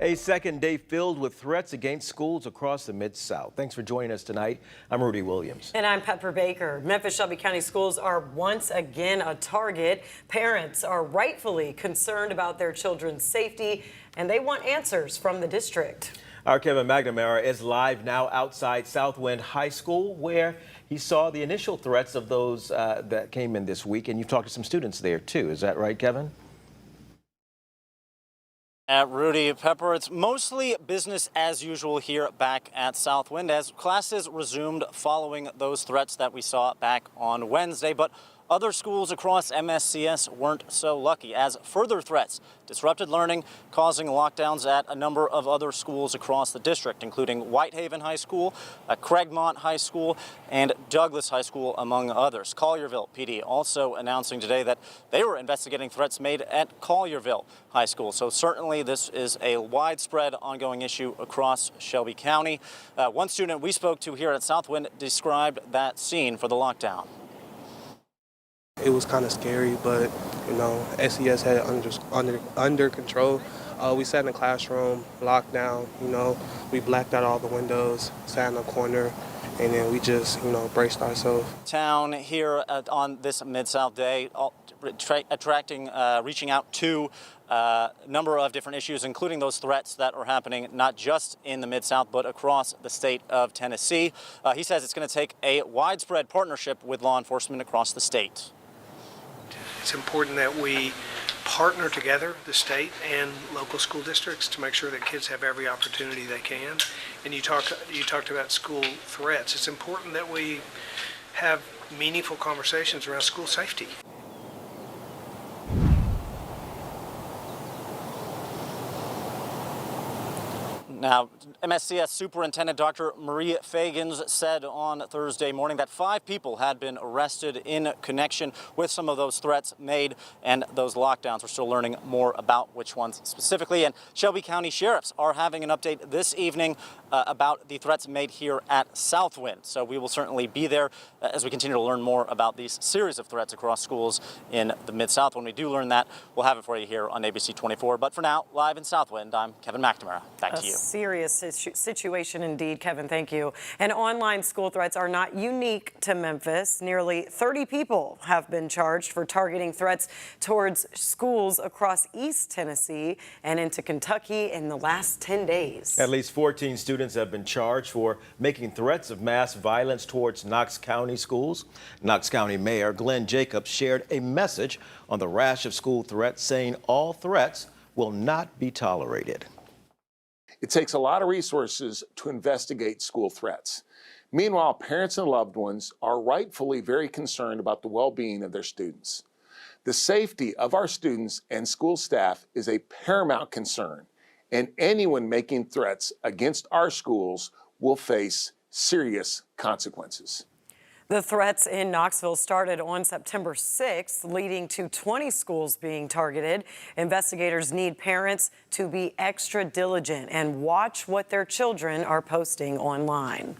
A second day filled with threats against schools across the Mid-South. Thanks for joining us tonight. I'm Rudy Williams. And I'm Pepper Baker. Memphis-Shelby County schools are once again a target. Parents are rightfully concerned about their children's safety, and they want answers from the district. Our Kevin McNamara is live now outside Southwind High School, where he saw the initial threats of those that came in this week. And you've talked to some students there, too. Is that right, Kevin? Rudy, Pepper, it's mostly business as usual here back at Southwind as classes resumed following those threats that we saw back on Wednesday. But other schools across MSCS weren't so lucky, as further threats disrupted learning, causing lockdowns at a number of other schools across the district, including Whitehaven High School, Craigmont High School, and Douglas High School, among others. Collierville PD also announcing today that they were investigating threats made at Collierville High School. So certainly this is a widespread ongoing issue across Shelby County. One student we spoke to here at Southwind described that scene for the lockdown. It was kind of scary, but, you know, SES had it under control. We sat in the classroom, locked down, you know, we blacked out all the windows, sat in a corner, and then we just, you know, braced ourselves. Town here on this Mid-South Day, reaching out to a number of different issues, including those threats that are happening not just in the Mid-South, but across the state of Tennessee. He says it's going to take a widespread partnership with law enforcement across the state. It's important that we partner together, the state and local school districts, to make sure that kids have every opportunity they can. And you talked about school threats. It's important that we have meaningful conversations around school safety. Now, MSCS Superintendent Dr. Marie Fagans said on Thursday morning that 5 people had been arrested in connection with some of those threats made and those lockdowns. We're still learning more about which ones specifically. And Shelby County sheriffs are having an update this evening about the threats made here at Southwind. So we will certainly be there as we continue to learn more about these series of threats across schools in the Mid-South. When we do learn that, we'll have it for you here on ABC 24. But for now, live in Southwind, I'm Kevin McNamara. Back to you. Serious situation indeed, Kevin. Thank you. And online school threats are not unique to Memphis. Nearly 30 people have been charged for targeting threats towards schools across East Tennessee and into Kentucky in the last 10 days. At least 14 students have been charged for making threats of mass violence towards Knox County schools. Knox County Mayor Glenn Jacobs shared a message on the rash of school threats, saying all threats will not be tolerated. It takes a lot of resources to investigate school threats. Meanwhile, parents and loved ones are rightfully very concerned about the well-being of their students. The safety of our students and school staff is a paramount concern, and anyone making threats against our schools will face serious consequences. The threats in Knoxville started on September 6th, leading to 20 schools being targeted. Investigators need parents to be extra diligent and watch what their children are posting online.